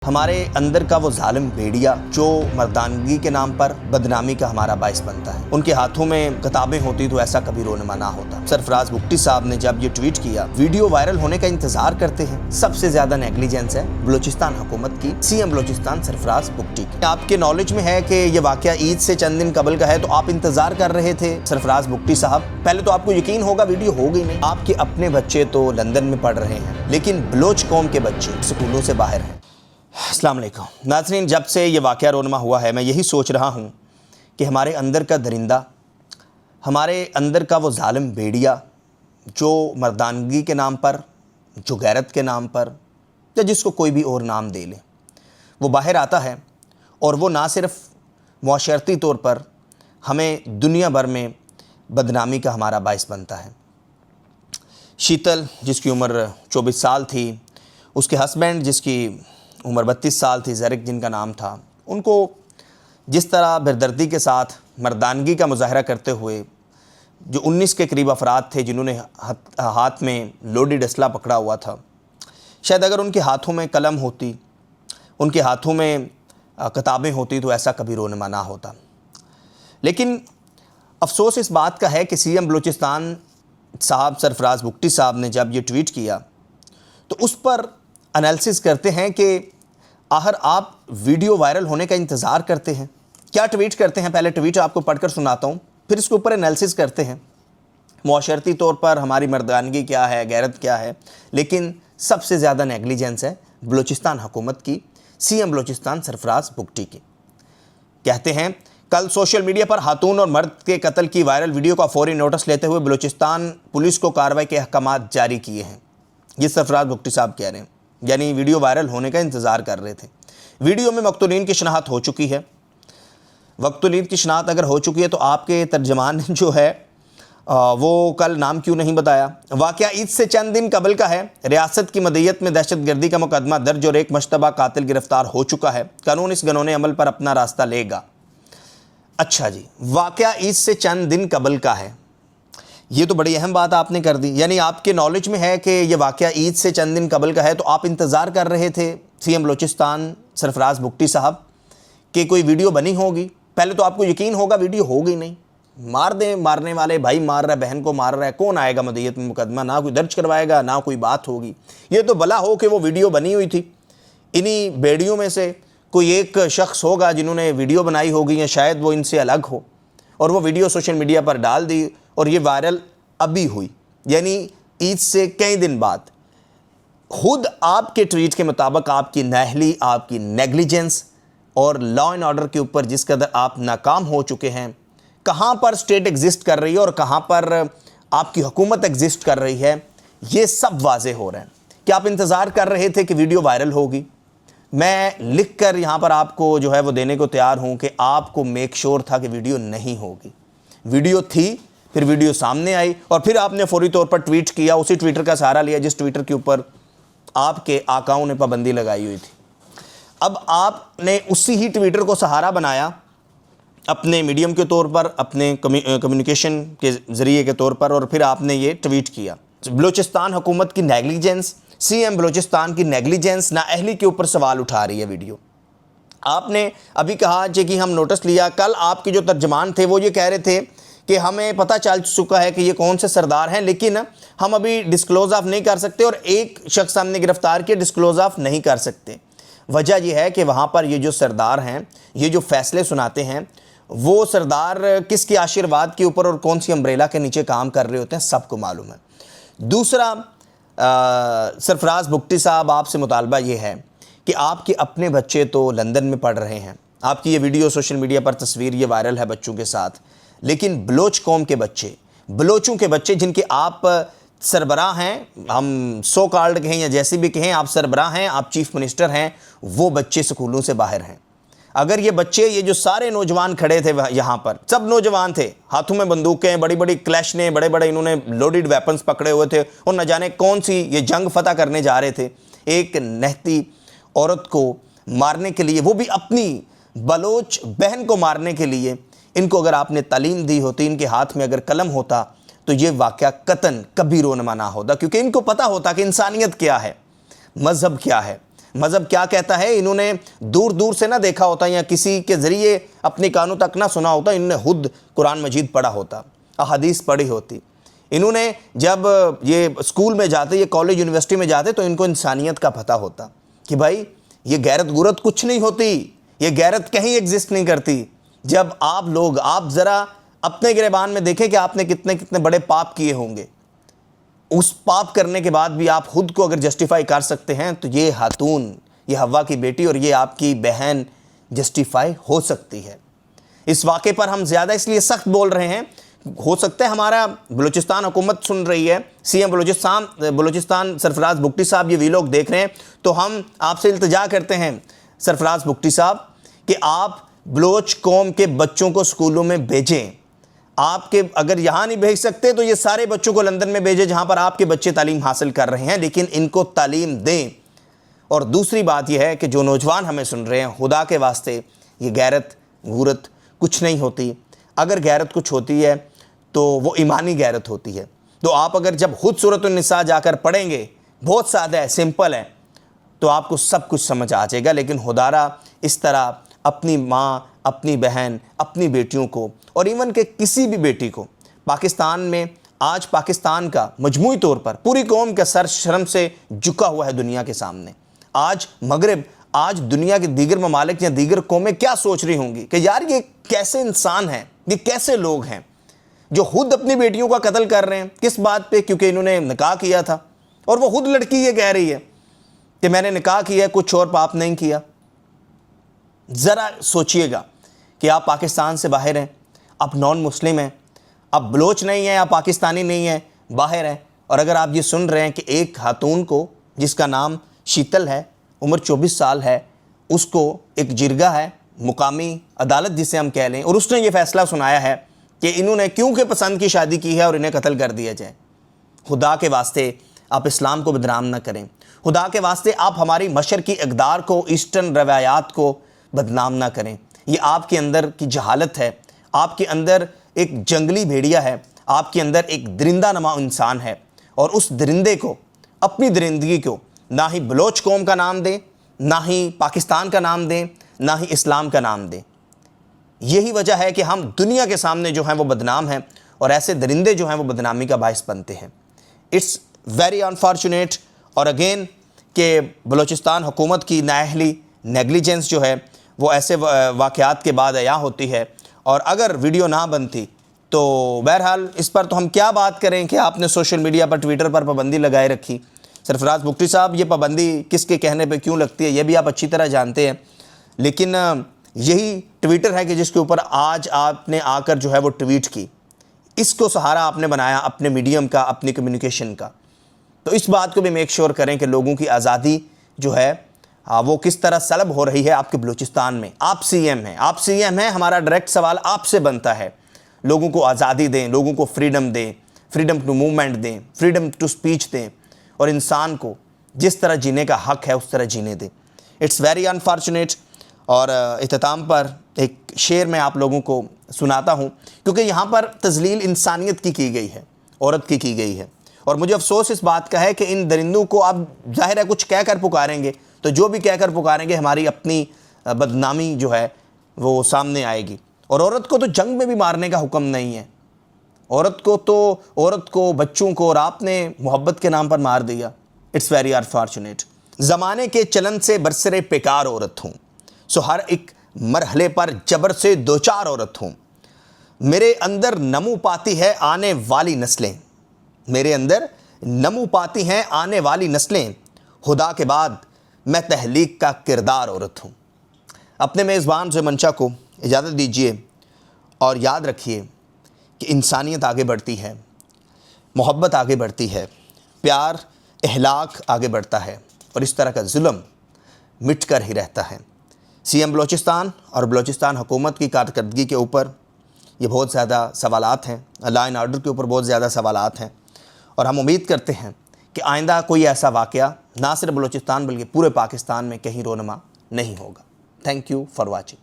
हमारे अंदर का वो जालिम भेड़िया जो मर्दानगी के नाम पर बदनामी का हमारा बायस बनता है। उनके हाथों में किताबें होती तो ऐसा कभी रोनमा ना होता। सरफराज बुगटी साहब ने जब ये ट्वीट किया, वीडियो वायरल होने का इंतजार करते हैं। सबसे ज्यादा नेग्लिजेंस है बलूचिस्तान हुकूमत की, सीएम बलूचिस्तान सरफराज बुगटी की। आपके नॉलेज में है कि ये वाकया ईद से चंद दिन कबल का है, तो आप इंतजार कर रहे थे सरफराज बुगटी साहब। पहले तो आपको यकीन होगा वीडियो हो गई नहीं। आपके अपने बच्चे तो लंदन में पढ़ रहे हैं, लेकिन बलोच कौम के बच्चे स्कूलों से बाहर हैं। अस्सलाम वालेकुम नाज़रीन, जब से ये वाक़या रोनमा हुआ है, मैं यही सोच रहा हूँ कि हमारे अंदर का दरिंदा, हमारे अंदर का वो जालिम भेड़िया जो मर्दानगी के नाम पर, जो गैरत के नाम पर, या जिसको कोई भी और नाम दे ले, वो बाहर आता है और वो ना सिर्फ मुआशरती तौर पर हमें दुनिया भर में बदनामी का हमारा बायस बनता है। शीतल जिसकी उम्र 24 साल थी, उसके हस्बैंड जिसकी उम्र 32 साल थी, ज़रिक जिनका नाम था, उनको जिस तरह बेदर्दी के साथ मर्दानगी का मुजाहरा करते हुए जो 19 के करीब अफराद थे जिन्होंने हाथ में लोडेड असला पकड़ा हुआ था, शायद अगर उनके हाथों में कलम होती, उनके हाथों में किताबें होती तो ऐसा कभी रोनमा ना होता। लेकिन अफसोस इस बात का है कि सीएम बलूचिस्तान साहब सरफराज बुगटी साहब ने जब ये ट्वीट किया तो उस पर एनालिसिस करते हैं कि आखिर आप वीडियो वायरल होने का इंतज़ार करते हैं। क्या ट्वीट करते हैं, पहले ट्वीट आपको पढ़कर सुनाता हूँ, फिर इसके ऊपर एनालिसिस करते हैं। मुआशरती तौर पर हमारी मर्दानगी क्या है, गैरत क्या है, लेकिन सबसे ज़्यादा नेग्लिजेंस है बलूचिस्तान हुकूमत की, सीएम बलूचिस्तान सरफराज बुगटी की। कहते हैं, कल सोशल मीडिया पर खातून और मर्द के कत्ल की वायरल वीडियो का फौरी नोटिस लेते हुए बलूचिस्तान पुलिस को कार्रवाई के अहकामात जारी किए हैं। ये सरफराज बुगटी साहब कह रहे हैं, यानी वीडियो वायरल होने का इंतज़ार कर रहे थे। वीडियो में मकतूलीन की शनाख्त हो चुकी है। मकतूलीन की शनाख्त अगर हो चुकी है तो आपके तर्जमान जो है वो कल नाम क्यों नहीं बताया। वाक़या ईद से चंद दिन कबल का है। रियासत की मदईयत में दहशतगर्दी का मुकदमा दर्ज और एक मशतबा कातिल गिरफ्तार हो चुका है। कानून इस गनौने अमल पर अपना रास्ता लेगा। अच्छा जी, वाक़या ईद से चंद दिन कबल का है, ये तो बड़ी अहम बात आपने कर दी। यानी आपके नॉलेज में है कि ये वाक़या ईद से चंद दिन कबल का है, तो आप इंतज़ार कर रहे थे सीएम बलूचिस्तान सरफराज बुगटी साहब कि कोई वीडियो बनी होगी। पहले तो आपको यकीन होगा वीडियो हो गई नहीं। मार दें, मारने वाले भाई मार रहा है, बहन को मार रहा है, कौन आएगा मदईयत में मुकदमा, ना कोई दर्ज करवाएगा, ना कोई बात होगी। ये तो भला हो कि वो वीडियो बनी हुई थी। इन्हीं बेड़ियों में से कोई एक शख्स होगा जिन्होंने वीडियो बनाई होगी, या शायद वो इनसे अलग हो, और वो वीडियो सोशल मीडिया पर डाल दी और ये वायरल अभी हुई, यानी ईद से कई दिन बाद। खुद आपके ट्वीट के मुताबिक आपकी नाअहली, आपकी नेग्लिजेंस और लॉ एंड ऑर्डर के ऊपर जिस कदर आप नाकाम हो चुके हैं, कहाँ पर स्टेट एग्जिस्ट कर रही है और कहाँ पर आपकी हुकूमत एग्जिस्ट कर रही है, ये सब वाजे हो रहे हैं। कि आप इंतज़ार कर रहे थे कि वीडियो वायरल होगी। मैं लिख कर यहाँ पर आपको जो है वो देने को तैयार हूँ कि आपको मेक श्योर था कि वीडियो नहीं होगी। वीडियो थी, फिर वीडियो सामने आई और फिर आपने फौरी तौर पर ट्वीट किया, उसी ट्विटर का सहारा लिया जिस ट्विटर के ऊपर आपके आकाओं ने पाबंदी लगाई हुई थी। अब आपने उसी ही ट्विटर को सहारा बनाया अपने मीडियम के तौर पर, अपने कम्युनिकेशन के ज़रिए के तौर पर, और फिर आपने ये ट्वीट किया। बलूचिस्तान हुकूमत की नेग्लिजेंस, सीएम बलूचिस्तान की नेग्लिजेंस, नाअहली के ऊपर सवाल उठा रही है वीडियो। आपने अभी कहा कि हम नोटिस लिया। कल आपके जो तर्जमान थे वो ये कह रहे थे कि हमें पता चल चुका है कि ये कौन से सरदार हैं, लेकिन हम अभी डिस्क्लोज ऑफ नहीं कर सकते, और एक शख्स हमने गिरफ्तार किया, डिस्क्लोज ऑफ नहीं कर सकते। वजह यह है कि वहाँ पर ये जो सरदार हैं, ये जो फैसले सुनाते हैं, वो सरदार किसके आशीर्वाद के ऊपर और कौन सी अम्ब्रेला के नीचे काम कर रहे होते हैं, सबको मालूम है। दूसरा, सरफराज बुगटी साहब, आपसे मुतालबा ये है कि आपके अपने बच्चे तो लंदन में पढ़ रहे हैं। आपकी ये वीडियो सोशल मीडिया पर तस्वीर ये वायरल है बच्चों के साथ, लेकिन बलोच कौम के बच्चे, बलोचों के बच्चे जिनके आप सरबराह हैं, हम सो कॉल्ड कहें या जैसे भी कहें, आप सरबराह हैं, आप चीफ मिनिस्टर हैं, वो बच्चे स्कूलों से बाहर हैं। अगर ये बच्चे, ये जो सारे नौजवान खड़े थे यहाँ पर, सब नौजवान थे, हाथों में बंदूकें, बड़ी बड़ी क्लैशनें, बड़े बड़े इन्होंने लोडेड वेपन्स पकड़े हुए थे और न जाने कौन सी ये जंग फतह करने जा रहे थे। एक नहती औरत को मारने के लिए, वो भी अपनी बलोच बहन को मारने के लिए। इनको अगर आपने तालीम दी होती, इनके हाथ में अगर कलम होता, तो ये वाक़या कतन कभी रोनमा ना होता, क्योंकि इनको पता होता कि इंसानियत क्या है, मज़हब क्या है, मज़हब क्या कहता है इन्होंने दूर दूर से ना देखा होता या किसी के ज़रिए अपने कानों तक ना सुना होता, इन्होंने खुद कुरान मजीद पढ़ा होता, अहादीस पढ़ी होती। इन्होंने जब ये स्कूल में जाते, ये कॉलेज यूनिवर्सिटी में जाते, तो इनको इंसानियत का पता होता कि भाई ये गैरत गुरत कुछ नहीं होती, ये गैरत कहीं एग्जिस्ट नहीं करती। जब आप ज़रा अपने गिरबान में देखें कि आपने कितने कितने बड़े पाप किए होंगे, उस पाप करने के बाद भी आप खुद को अगर जस्टिफाई कर सकते हैं, तो ये खातून, ये हवा की बेटी और ये आपकी बहन जस्टिफाई हो सकती है। इस वाक़े पर हम ज़्यादा इसलिए सख्त बोल रहे हैं, हो सकता है हमारा बलूचिस्तान हुकूमत सुन रही है, सीएम बलूचिस्तान सरफराज बुगटी साहब ये वीलॉग देख रहे हैं, तो हम आपसे इल्तिजा करते हैं सरफराज बुगटी साहब कि आप बलोच कौम के बच्चों को स्कूलों में भेजें। आपके अगर यहाँ नहीं भेज सकते तो ये सारे बच्चों को लंदन में भेजें जहाँ पर आपके बच्चे तालीम हासिल कर रहे हैं, लेकिन इनको तालीम दें। और दूसरी बात यह है कि जो नौजवान हमें सुन रहे हैं, खुदा के वास्ते ये गैरत गुरत कुछ नहीं होती। अगर गैरत कुछ होती है तो वो ईमानी गैरत होती है। तो आप अगर जब खुद सूरत-उन-निसा जाकर पढ़ेंगे, बहुत सादा है, सिंपल है, तो आपको सब कुछ समझ आ जाएगा। लेकिन खुदारा इस तरह अपनी माँ, अपनी बहन, अपनी बेटियों को और इवन के किसी भी बेटी को, पाकिस्तान में आज पाकिस्तान का मजमूई तौर पर पूरी कौम का सर शर्म से झुका हुआ है दुनिया के सामने। आज मगरिब, आज दुनिया के दीगर ममालिक या दीगर कौमें क्या सोच रही होंगी कि यार ये कैसे इंसान हैं, ये कैसे लोग हैं जो खुद अपनी बेटियों का कत्ल कर रहे हैं। किस बात पे? क्योंकि इन्होंने निकाह किया था और वो खुद लड़की ये कह रही है कि मैंने निकाह किया, कुछ और पाप नहीं किया। ज़रा सोचिएगा कि आप पाकिस्तान से बाहर हैं, आप नॉन मुस्लिम हैं, आप बलोच नहीं हैं, आप पाकिस्तानी नहीं हैं, बाहर हैं, और अगर आप ये सुन रहे हैं कि एक खातून को जिसका नाम शीतल है, उम्र 24 साल है, उसको एक जिरगा है, मुकामी अदालत जिसे हम कह लें, और उसने ये फ़ैसला सुनाया है कि इन्होंने क्योंकि पसंद की शादी की है और इन्हें कत्ल कर दिया जाए। खुदा के वास्ते आप इस्लाम को बदनाम ना करें, खुदा के वास्ते आप हमारी मशरकी इक़दार को, ईस्टर्न रवायात को बदनाम ना करें। ये आपके अंदर की जहालत है, आपके अंदर एक जंगली भेड़िया है, आपके अंदर एक दरिंदा नमा इंसान है, और उस दरिंदे को, अपनी दरिंदगी को ना ही बलोच कौम का नाम दें, ना ही पाकिस्तान का नाम दें, ना ही इस्लाम का नाम दें। यही वजह है कि हम दुनिया के सामने जो हैं वो बदनाम हैं, और ऐसे दरिंदे जो हैं वो बदनामी का बायस बनते हैं। It's very unfortunate. और अगेन कि बलूचिस्तान हुकूमत की नाअहली, नेगलिजेंस जो है वो ऐसे वाक़यात के बाद अया होती है। और अगर वीडियो ना बनती तो बहरहाल इस पर तो हम क्या बात करें कि आपने सोशल मीडिया पर, ट्विटर पर पाबंदी लगाए रखी। सरफराज बुगटी साहब, ये पाबंदी किसके कहने पे क्यों लगती है ये भी आप अच्छी तरह जानते हैं, लेकिन यही ट्विटर है कि जिसके ऊपर आज आपने आकर जो है वो ट्वीट की, इसको सहारा आपने बनाया अपने मीडियम का, अपनी कम्युनिकेशन का। तो इस बात को भी मेक श्योर करें कि लोगों की आज़ादी जो है वो किस तरह सलब हो रही है आपके बलूचिस्तान में। आप सीएम हैं, हमारा डायरेक्ट सवाल आपसे बनता है। लोगों को आज़ादी दें, लोगों को फ्रीडम दें, फ्रीडम टू मूवमेंट दें, फ्रीडम टू स्पीच दें, और इंसान को जिस तरह जीने का हक़ है उस तरह जीने दें। It's very unfortunate. और इख्तिताम पर एक शेर मैं आप लोगों को सुनाता हूँ, क्योंकि यहाँ पर तज़लील इंसानियत की गई है, औरत की गई है, और मुझे अफसोस इस बात का है कि इन दरिंदों को आप ज़ाहिर है कुछ कहकर पुकारेंगे, तो जो भी कहकर पुकारेंगे हमारी अपनी बदनामी जो है वो सामने आएगी। और औरत को तो जंग में भी मारने का हुक्म नहीं है, औरत को, बच्चों को, और आपने मोहब्बत के नाम पर मार दिया। It's very unfortunate. ज़माने के चलन से बरसरे बेकार औरत हूँ, सो हर एक मरहले पर जबर से दो चार औरत हूँ। मेरे अंदर नमू पाती है आने वाली नस्लें, मेरे अंदर नमू पाती हैं आने वाली नस्लें, खुदा के बाद मैं तहलीक का किरदार औरत हूँ। अपने मेज़बान से मंशा को इजाज़त दीजिए, और याद रखिए कि इंसानियत आगे बढ़ती है, मोहब्बत आगे बढ़ती है, प्यार इहलाक आगे बढ़ता है, और इस तरह का जुल्म मिट कर ही रहता है। सीएम बलूचिस्तान और बलूचिस्तान हुकूमत की कारकर्दगी के ऊपर ये बहुत ज़्यादा सवालात हैं, लॉ एंड ऑर्डर के ऊपर बहुत ज़्यादा सवालात हैं, और हम उम्मीद करते हैं कि आइंदा कोई ऐसा वाक़या ना सिर्फ बलूचिस्तान बल्कि पूरे पाकिस्तान में कहीं रोनमा नहीं होगा। Thank you for watching.